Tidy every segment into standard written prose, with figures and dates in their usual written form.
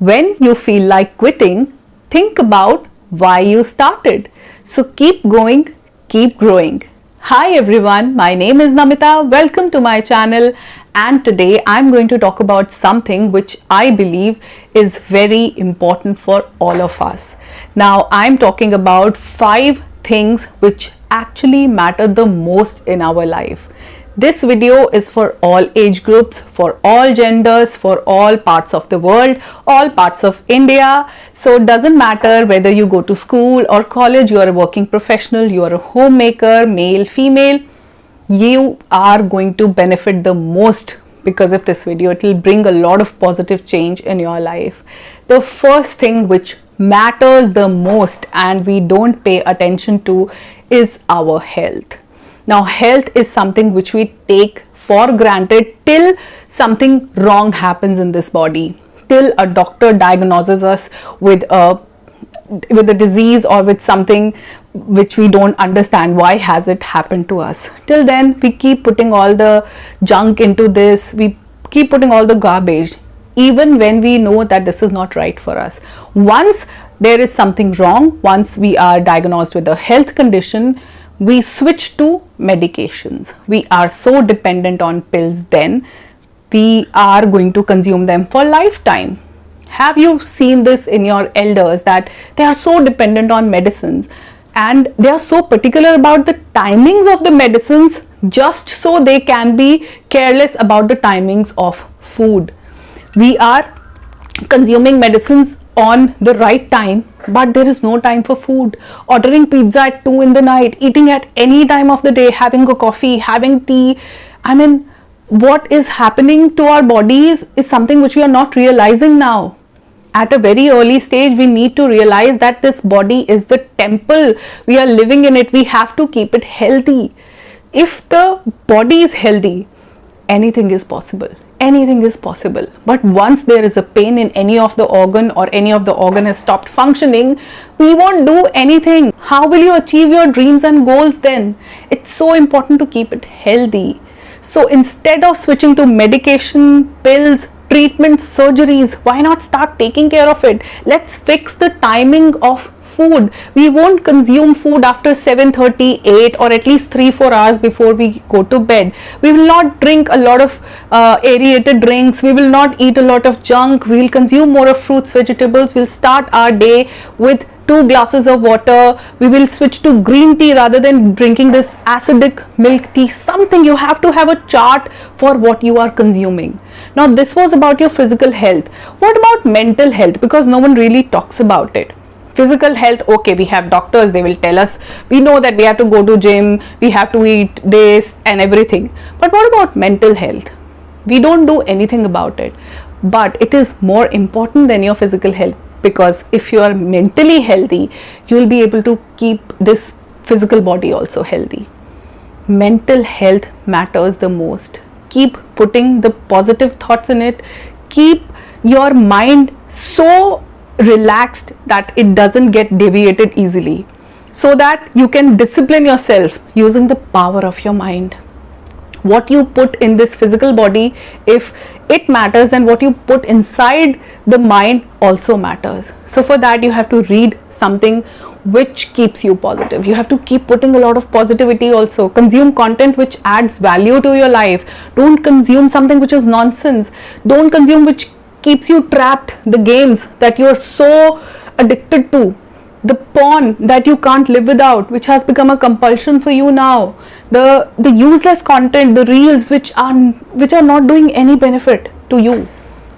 When you feel like quitting, think about why you started. So keep going, keep growing. Hi everyone, my name is Namita. Welcome to my channel, and today I'm going to talk about something which I believe is very important for all of us. Now I'm talking about 5 things which actually matter the most in our life. This video is for all age groups, for all genders, for all parts of the world, all parts of India. So it doesn't matter whether you go to school or college, you are a working professional, you are a homemaker, male, female, you are going to benefit the most because of this video. It will bring a lot of positive change in your life. The first thing which matters the most and we don't pay attention to is our health. Now, health is something which we take for granted till something wrong happens in this body, till a doctor diagnoses us with a disease or with something which we don't understand why has it happened to us. Till then, we keep putting all the junk into this, we keep putting all the garbage, even when we know that this is not right for us. Once there is something wrong, once we are diagnosed with a health condition, we switch to medications. We are so dependent on pills, then we are going to consume them for lifetime. Have you seen this in your elders that they are so dependent on medicines and they are so particular about the timings of the medicines just so they can be careless about the timings of food? We are consuming medicines on the right time, but there is no time for food. Ordering pizza at 2 in the night, eating at any time of the day, having a coffee, having tea. I mean, what is happening to our bodies is something which we are not realizing now. At a very early stage, we need to realize that this body is the temple. We are living in it. We have to keep it healthy. If the body is healthy, anything is possible. Anything is possible. But once there is a pain in any of the organ or any of the organ has stopped functioning, we won't do anything. How will you achieve your dreams and goals then? It's so important to keep it healthy. So instead of switching to medication, pills, treatments, surgeries, why not start taking care of it? Let's fix the timing of food. We won't consume food after 7:30, 8, or at least 3-4 hours before we go to bed. We will not drink a lot of aerated drinks. We will not eat a lot of junk. We will consume more of fruits, vegetables. We'll start our day with 2 glasses of water. We will switch to green tea rather than drinking this acidic milk tea. Something, you have to have a chart for what you are consuming. Now, this was about your physical health. What about mental health? Because no one really talks about it. Physical health, okay, we have doctors, they will tell us, we know that we have to go to gym, we have to eat this and everything. But what about mental health? We don't do anything about it. But it is more important than your physical health, because if you are mentally healthy, you will be able to keep this physical body also healthy. Mental health matters the most. Keep putting the positive thoughts in it. Keep your mind so relaxed that it doesn't get deviated easily, so that you can discipline yourself using the power of your mind. What you put in this physical body, if it matters, then what you put inside the mind also matters. So for that, you have to read something which keeps you positive. You have to keep putting a lot of positivity also. Consume content which adds value to your life. Don't consume something which is nonsense. Don't consume which keeps you trapped, the games that you are so addicted to, the porn that you can't live without, which has become a compulsion for you now, the useless content, the reels which are not doing any benefit to you.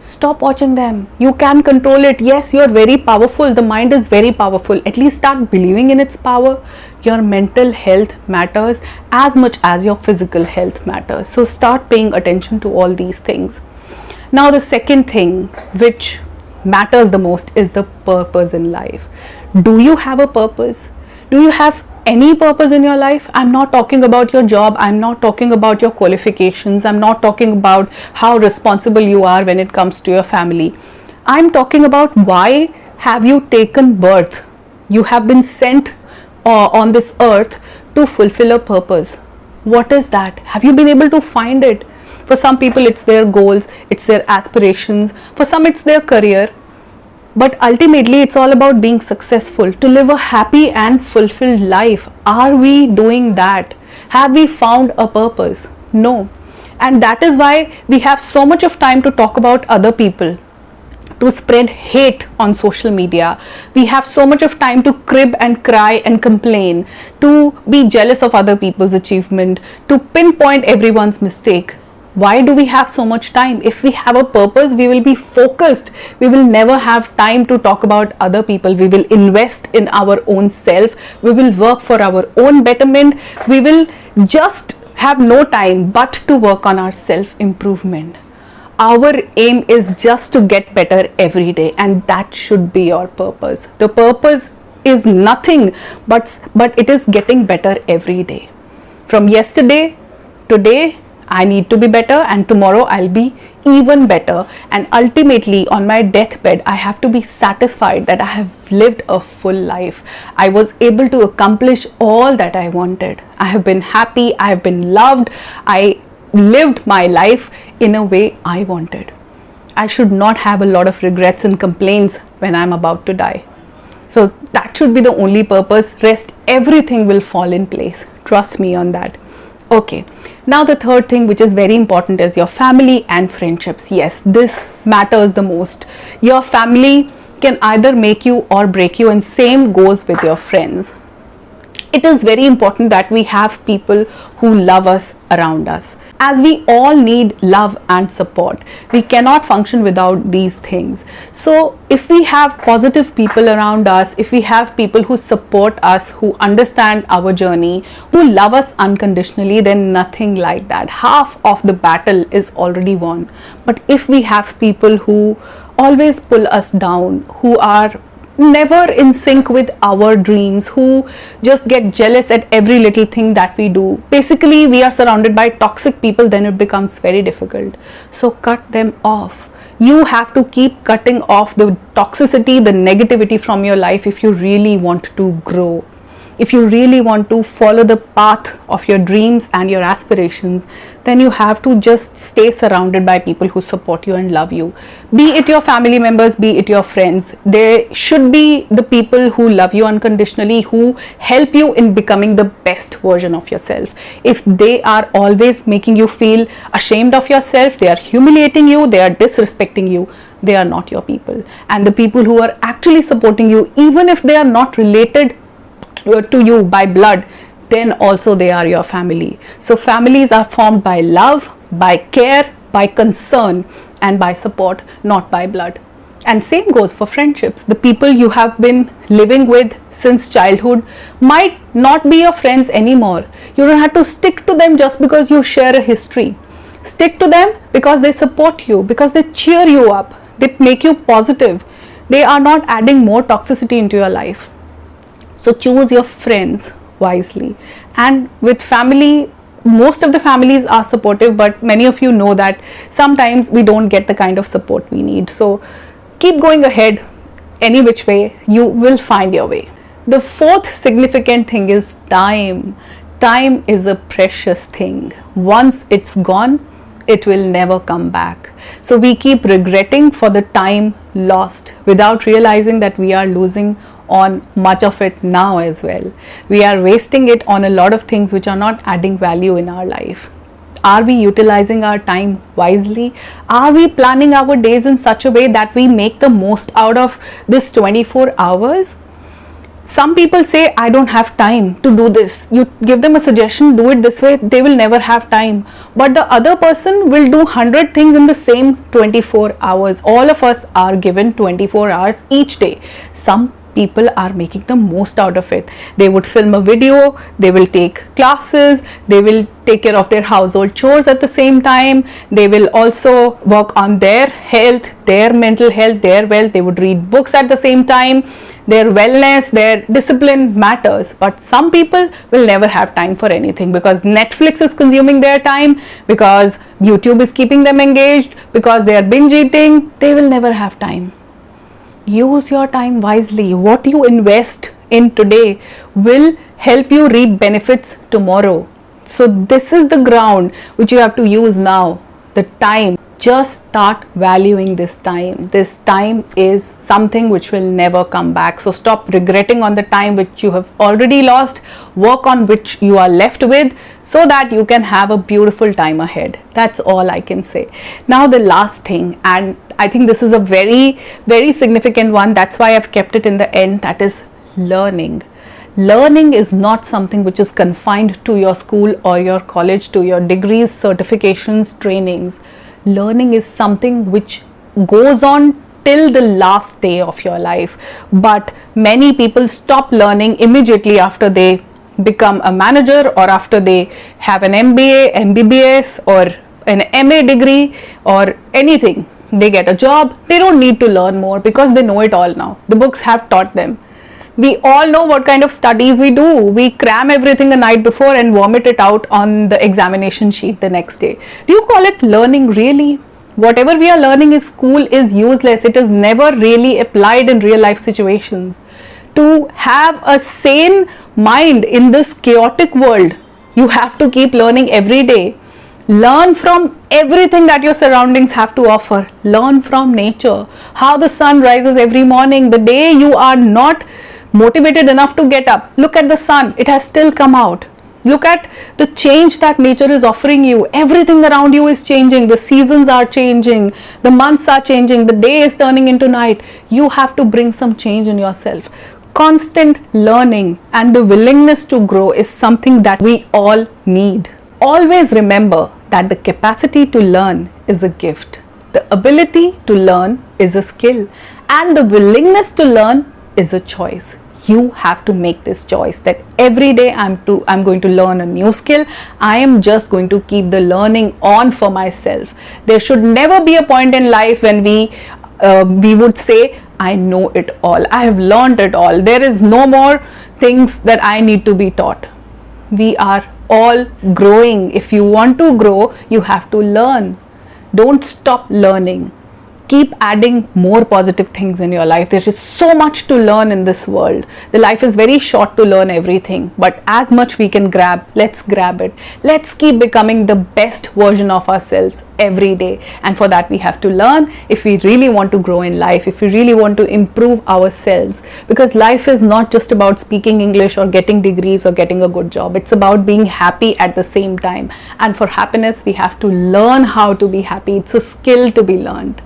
Stop watching them. You can control it. Yes, you are very powerful. The mind is very powerful. At least start believing in its power. Your mental health matters as much as your physical health matters. So start paying attention to all these things. Now, the second thing which matters the most is the purpose in life. Do you have a purpose? Do you have any purpose in your life? I'm not talking about your job. I'm not talking about your qualifications. I'm not talking about how responsible you are when it comes to your family. I'm talking about why have you taken birth? You have been sent on this earth to fulfill a purpose. What is that? Have you been able to find it? For some people, it's their goals, it's their aspirations. For some, it's their career. But ultimately, it's all about being successful, to live a happy and fulfilled life. Are we doing that? Have we found a purpose? No. And that is why we have so much of time to talk about other people, to spread hate on social media. We have so much of time to crib and cry and complain, to be jealous of other people's achievement, to pinpoint everyone's mistake. Why do we have so much time? If we have a purpose, we will be focused. We will never have time to talk about other people. We will invest in our own self. We will work for our own betterment. We will just have no time but to work on our self-improvement. Our aim is just to get better every day, and that should be your purpose. The purpose is nothing but it is getting better every day. From yesterday, today, I need to be better, and tomorrow I'll be even better. And ultimately, on my deathbed, I have to be satisfied that I have lived a full life. I was able to accomplish all that I wanted. I have been happy, I have been loved, I lived my life in a way I wanted. I should not have a lot of regrets and complaints when I'm about to die. So that should be the only purpose. Rest, everything will fall in place. Trust me on that. Okay, now the third thing which is very important is your family and friendships. Yes, this matters the most. Your family can either make you or break you, and same goes with your friends. It is very important that we have people who love us around us, as we all need love and support. We cannot function without these things. So if we have positive people around us, if we have people who support us, who understand our journey, who love us unconditionally, then nothing like that. Half of the battle is already won. But if we have people who always pull us down, who are never in sync with our dreams, who just get jealous at every little thing that we do, basically we are surrounded by toxic people, then it becomes very difficult. So cut them off. You have to keep cutting off the toxicity, the negativity from your life if you really want to grow. If you really want to follow the path of your dreams and your aspirations, then you have to just stay surrounded by people who support you and love you. Be it your family members, be it your friends. They should be the people who love you unconditionally, who help you in becoming the best version of yourself. If they are always making you feel ashamed of yourself, they are humiliating you, they are disrespecting you, they are not your people. And the people who are actually supporting you, even if they are not related to you by blood, then also they are your family. So families are formed by love, by care, by concern, and by support, not by blood. And same goes for friendships. The people you have been living with since childhood might not be your friends anymore. You don't have to stick to them just because you share a history. Stick to them because they support you, because they cheer you up, they make you positive. They are not adding more toxicity into your life. So choose your friends wisely. And with family, most of the families are supportive, but many of you know that sometimes we don't get the kind of support we need. So keep going ahead any which way, you will find your way. The fourth significant thing is time. Time is a precious thing. Once it's gone, it will never come back. So we keep regretting for the time lost without realizing that we are losing on much of it now as well. We are wasting it on a lot of things which are not adding value in our life. Are we utilizing our time wisely? Are we planning our days in such a way that we make the most out of this 24 hours? Some people say, I don't have time to do this. You give them a suggestion, do it this way, they will never have time. But the other person will do 100 things in the same 24 hours. All of us are given 24 hours each day. Some people are making the most out of it. They would film a video, they will take classes, they will take care of their household chores at the same time, they will also work on their health, their mental health, their wealth, they would read books at the same time. Their wellness, their discipline matters. But some people will never have time for anything because Netflix is consuming their time, because YouTube is keeping them engaged, because they are binge eating. They will never have time. Use your time wisely. What you invest in today will help you reap benefits tomorrow. So this is the ground which you have to use now. The time. Just start valuing this time. This time is something which will never come back. So stop regretting on the time which you have already lost. Work on which you are left with, so that you can have a beautiful time ahead. That's all I can say. Now the last thing, and I think this is a very, very significant one, that's why I've kept it in the end, that is learning. Learning is not something which is confined to your school or your college, to your degrees, certifications, trainings. Learning is something which goes on till the last day of your life. But many people stop learning immediately after they become a manager, or after they have an MBA, MBBS, or an MA degree, or anything. They get a job, they don't need to learn more because they know it all now. The books have taught them. We all know what kind of studies we do. We cram everything the night before and vomit it out on the examination sheet the next day. Do you call it learning really? Whatever we are learning in school is useless. It is never really applied in real life situations. To have a sane mind in this chaotic world, you have to keep learning every day. Learn from everything that your surroundings have to offer. Learn from nature. How the sun rises every morning. The day you are not motivated enough to get up, look at the sun. It has still come out. Look at the change that nature is offering you. Everything around you is changing. The seasons are changing. The months are changing. The day is turning into night. You have to bring some change in yourself. Constant learning and the willingness to grow is something that we all need. Always remember that the capacity to learn is a gift. The ability to learn is a skill. And the willingness to learn is a choice. You have to make this choice that every day I'm going to learn a new skill. I am just going to keep the learning on for myself. There should never be a point in life when we would say, I know it all. I have learned it all. There is no more things that I need to be taught. We are all growing. If you want to grow, you have to learn. Don't stop learning. Keep adding more positive things in your life. There is so much to learn in this world. The life is very short to learn everything, but as much we can grab, let's grab it. Let's keep becoming the best version of ourselves every day. And for that we have to learn if we really want to grow in life, if we really want to improve ourselves. Because life is not just about speaking English or getting degrees or getting a good job. It's about being happy at the same time. And for happiness, we have to learn how to be happy. It's a skill to be learned.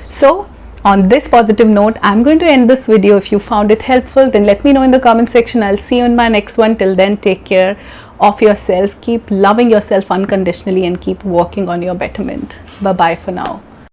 So on this positive note, I'm going to end this video. If you found it helpful, then let me know in the comment section. I'll see you in my next one. Till then, take care of yourself. Keep loving yourself unconditionally and keep working on your betterment. Bye-bye for now.